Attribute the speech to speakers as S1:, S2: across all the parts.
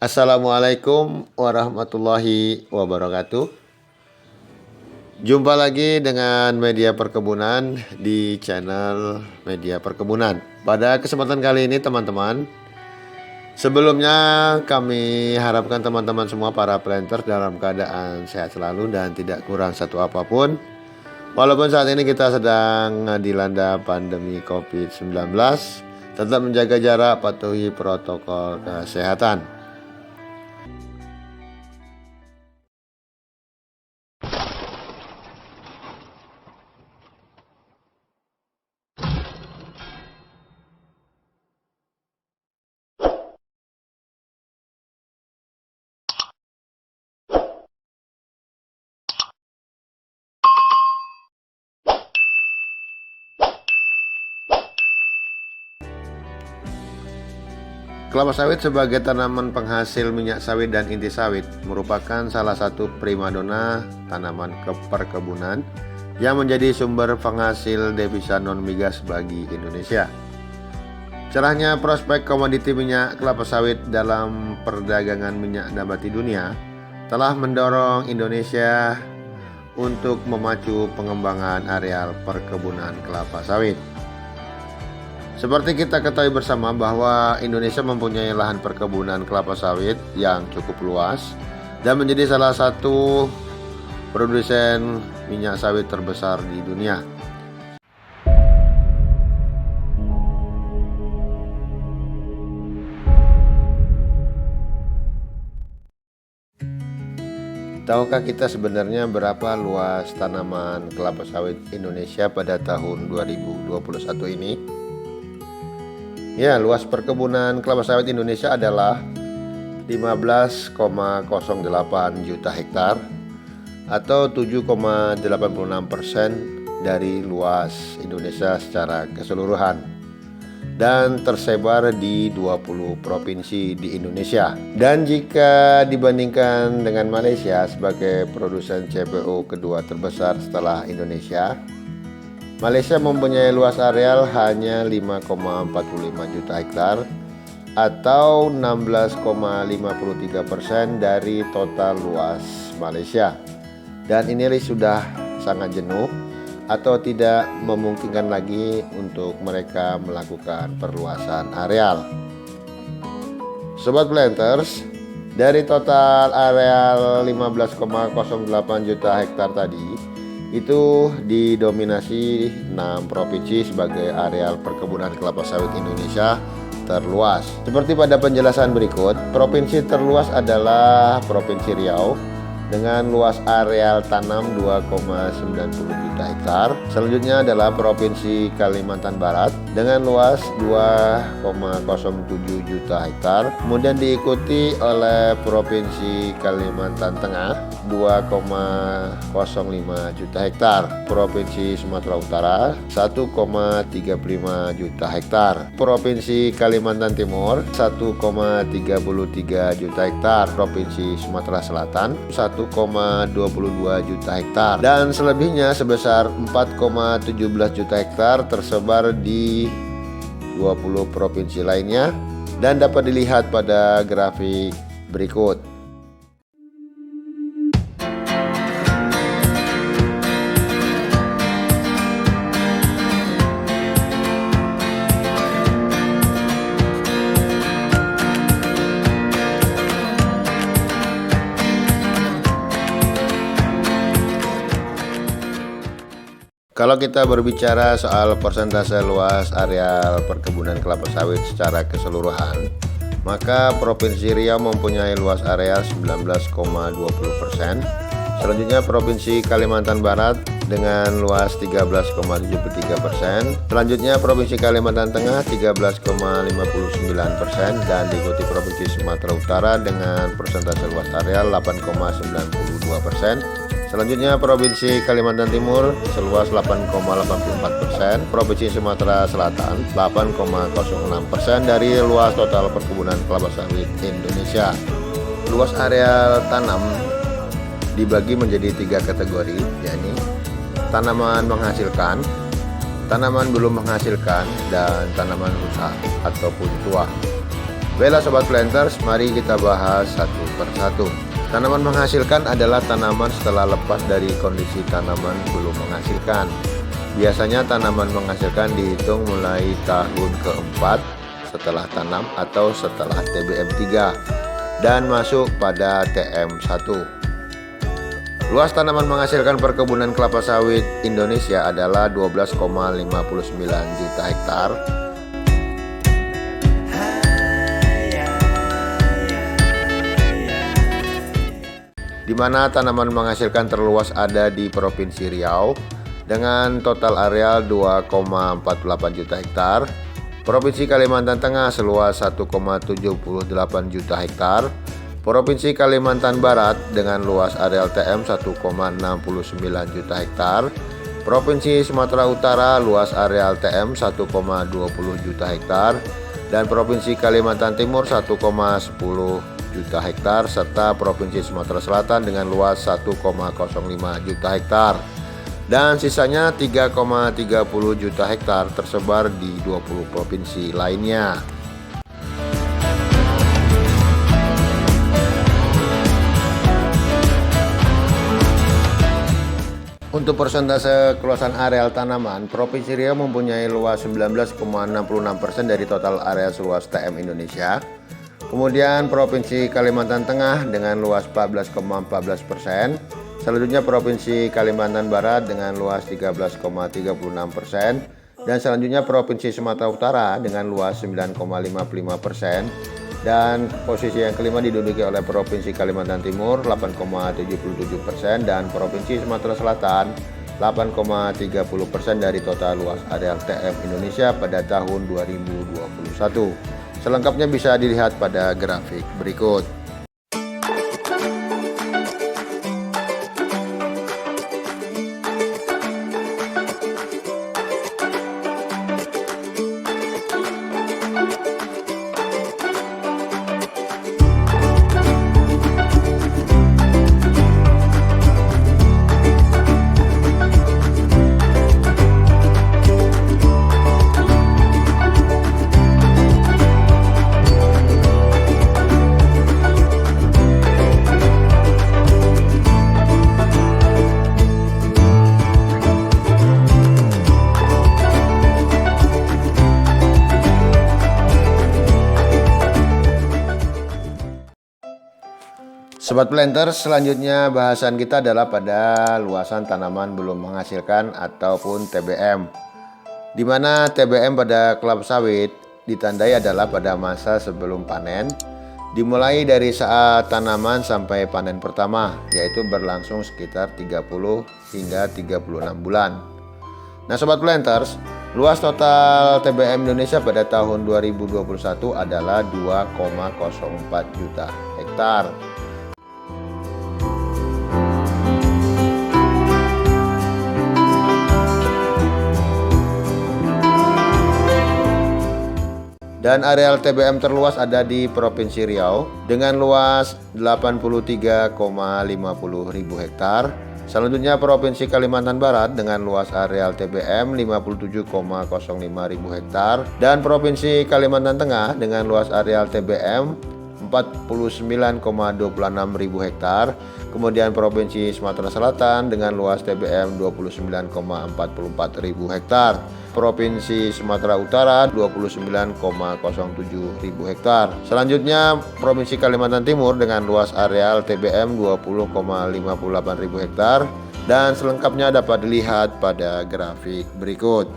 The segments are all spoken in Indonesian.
S1: Assalamualaikum warahmatullahi wabarakatuh. Jumpa lagi dengan Media Perkebunan di channel Media Perkebunan. Pada kesempatan kali ini teman-teman, sebelumnya kami harapkan teman-teman semua para planters dalam keadaan sehat selalu dan tidak kurang satu apapun. Walaupun saat ini kita sedang dilanda pandemi COVID-19, tetap menjaga jarak, patuhi protokol kesehatan. Kelapa sawit sebagai tanaman penghasil minyak sawit dan inti sawit merupakan salah satu primadona tanaman perkebunan yang menjadi sumber penghasil devisa non-migas bagi Indonesia. Cerahnya prospek komoditi minyak kelapa sawit dalam perdagangan minyak nabati dunia telah mendorong Indonesia untuk memacu pengembangan areal perkebunan kelapa sawit. Seperti kita ketahui bersama bahwa Indonesia mempunyai lahan perkebunan kelapa sawit yang cukup luas dan menjadi salah satu produsen minyak sawit terbesar di dunia. Tahukah kita sebenarnya berapa luas tanaman kelapa sawit Indonesia pada tahun 2021 ini? Ya, luas perkebunan kelapa sawit Indonesia adalah 15,08 juta hektar atau 7,86% dari luas Indonesia secara keseluruhan dan tersebar di 20 provinsi di Indonesia. Dan jika dibandingkan dengan Malaysia sebagai produsen CPO kedua terbesar setelah Indonesia, Malaysia mempunyai luas areal hanya 5,45 juta hektar atau 16,53% dari total luas Malaysia. Dan ini sudah sangat jenuh atau tidak memungkinkan lagi untuk mereka melakukan perluasan areal. Sobat planters, dari total areal 15,08 juta hektar tadi, itu didominasi 6 provinsi sebagai areal perkebunan kelapa sawit Indonesia terluas. Seperti pada penjelasan berikut, provinsi terluas adalah Provinsi Riau dengan luas areal tanam 2,90 juta hektar. Selanjutnya adalah Provinsi Kalimantan Barat dengan luas 2,07 juta hektar. Kemudian diikuti oleh Provinsi Kalimantan Tengah 2,05 juta hektar. Provinsi Sumatera Utara 1,35 juta hektar. Provinsi Kalimantan Timur 1,33 juta hektar. Provinsi Sumatera Selatan 1,22 juta hektar, dan selebihnya sebesar 4,17 juta hektar tersebar di 20 provinsi lainnya dan dapat dilihat pada grafik berikut. Kalau kita berbicara soal persentase luas areal perkebunan kelapa sawit secara keseluruhan, maka Provinsi Riau mempunyai luas areal 19,20%. Selanjutnya Provinsi Kalimantan Barat dengan luas 13,73%. Selanjutnya Provinsi Kalimantan Tengah 13,59% dan diikuti Provinsi Sumatera Utara dengan persentase luas areal 8,92%. Selanjutnya Provinsi Kalimantan Timur seluas 8,84%, Provinsi Sumatera Selatan 8,06% dari luas total perkebunan kelapa sawit Indonesia. Luas areal tanam dibagi menjadi 3 kategori, yakni tanaman menghasilkan, tanaman belum menghasilkan, dan tanaman rusak ataupun tua. Baiklah Sobat Planters, mari kita bahas satu persatu. Tanaman menghasilkan adalah tanaman setelah lepas dari kondisi tanaman belum menghasilkan. Biasanya tanaman menghasilkan dihitung mulai tahun keempat setelah tanam atau setelah TBM 3 dan masuk pada TM1. Luas tanaman menghasilkan perkebunan kelapa sawit Indonesia adalah 12,59 juta hektar. Di mana tanaman menghasilkan terluas ada di Provinsi Riau dengan total areal 2,48 juta hektar. Provinsi Kalimantan Tengah seluas 1,78 juta hektar. Provinsi Kalimantan Barat dengan luas areal TM 1,69 juta hektar. Provinsi Sumatera Utara luas areal TM 1,20 juta hektar. Dan Provinsi Kalimantan Timur 1,10 juta hektar serta Provinsi Sumatera Selatan dengan luas 1,05 juta hektar. Dan sisanya 3,30 juta hektar tersebar di 20 provinsi lainnya. Untuk persentase keluasan areal tanaman, Provinsi Riau mempunyai luas 19,66% dari total area seluas TM Indonesia. Kemudian Provinsi Kalimantan Tengah dengan luas 14,14%. Selanjutnya Provinsi Kalimantan Barat dengan luas 13,36%. Dan selanjutnya Provinsi Sumatera Utara dengan luas 9,55%. Dan posisi yang kelima diduduki oleh Provinsi Kalimantan Timur 8,77% dan Provinsi Sumatera Selatan 8,30% dari total luas areal TM Indonesia pada tahun 2021. Selengkapnya bisa dilihat pada grafik berikut. Sobat Planters, selanjutnya bahasan kita adalah pada luasan tanaman belum menghasilkan ataupun TBM. Di mana TBM pada kelapa sawit ditandai adalah pada masa sebelum panen, dimulai dari saat tanaman sampai panen pertama, yaitu berlangsung sekitar 30 hingga 36 bulan. Nah Sobat Planters, luas total TBM Indonesia pada tahun 2021 adalah 2,04 juta hektar. Dan areal TBM terluas ada di Provinsi Riau dengan luas 83,50 ribu hektar. Selanjutnya Provinsi Kalimantan Barat dengan luas areal TBM 57,05 ribu hektar. Dan Provinsi Kalimantan Tengah dengan luas areal TBM 49,26 ribu hektar. Kemudian Provinsi Sumatera Selatan dengan luas TBM 29,44 ribu hektar. Provinsi Sumatera Utara 29,07 ribu hektar. Selanjutnya Provinsi Kalimantan Timur dengan luas areal TBM 20,58 ribu hektar. Dan selengkapnya dapat dilihat pada grafik berikut.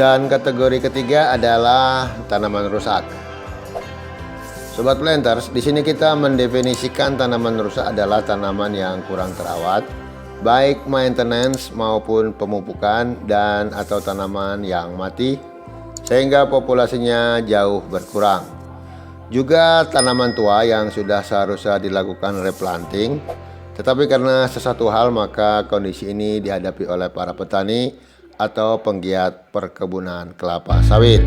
S1: Dan kategori ketiga adalah tanaman rusak. Sobat Planters, di sini kita mendefinisikan tanaman rusak adalah tanaman yang kurang terawat, baik maintenance maupun pemupukan dan atau tanaman yang mati sehingga populasinya jauh berkurang. Juga tanaman tua yang sudah seharusnya dilakukan replanting, tetapi karena sesuatu hal maka kondisi ini dihadapi oleh para petani atau penggiat perkebunan kelapa sawit.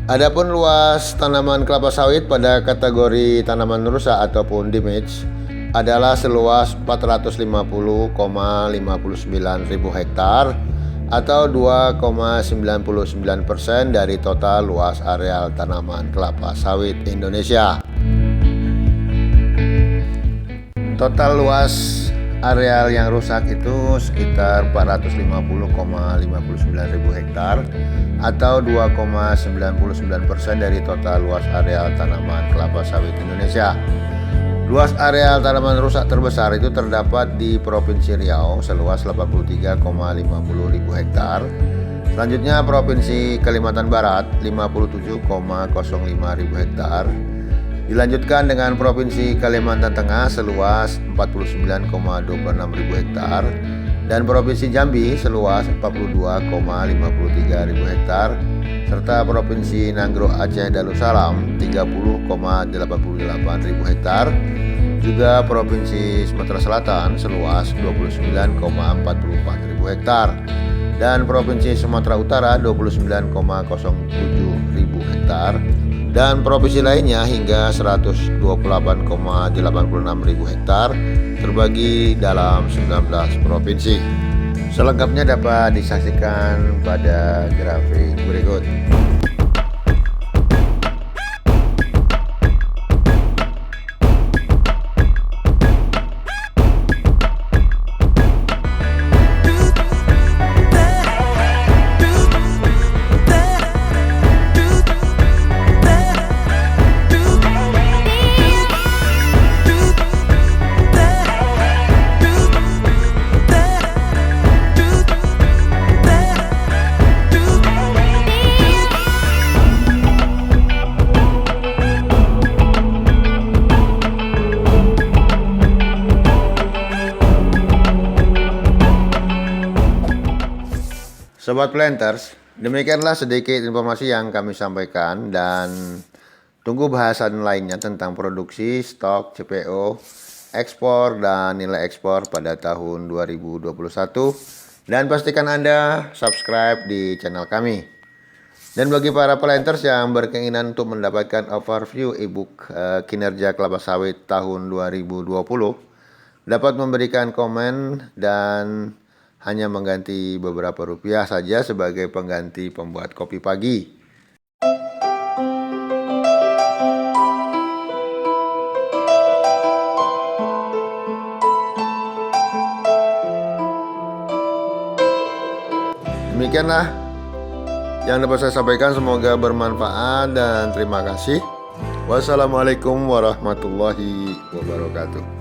S1: Adapun luas tanaman kelapa sawit pada kategori tanaman rusak ataupun damage adalah seluas 450,59 ribu hektar atau 2,99% dari total luas areal tanaman kelapa sawit Indonesia. Total luas areal yang rusak itu sekitar 450,59 ribu hektar atau 2,99% dari total luas areal tanaman kelapa sawit Indonesia. Luas areal tanaman rusak terbesar itu terdapat di Provinsi Riau seluas 83,50 ribu hektar. Selanjutnya Provinsi Kalimantan Barat 57,05 ribu hektar. Dilanjutkan dengan Provinsi Kalimantan Tengah seluas 49,26 ribu hektar dan Provinsi Jambi seluas 42,53 ribu hektar serta Provinsi Nanggro Aceh Darussalam 30,88 ribu hektar, juga Provinsi Sumatera Selatan seluas 29,44 ribu hektar dan Provinsi Sumatera Utara 29,07 ribu hektar dan provinsi lainnya hingga 128,86 ribu hektar terbagi dalam 19 provinsi. Selengkapnya dapat disaksikan pada grafik berikut. Sobat Planters, demikianlah sedikit informasi yang kami sampaikan dan tunggu bahasan lainnya tentang produksi, stok, CPO, ekspor, dan nilai ekspor pada tahun 2021. Dan pastikan Anda subscribe di channel kami. Dan bagi para Planters yang berkeinginan untuk mendapatkan overview ebook kinerja kelapa sawit tahun 2020, dapat memberikan komen dan hanya mengganti beberapa rupiah saja sebagai pengganti pembuat kopi pagi. Demikianlah yang dapat saya sampaikan, semoga bermanfaat dan terima kasih. Wassalamualaikum warahmatullahi wabarakatuh.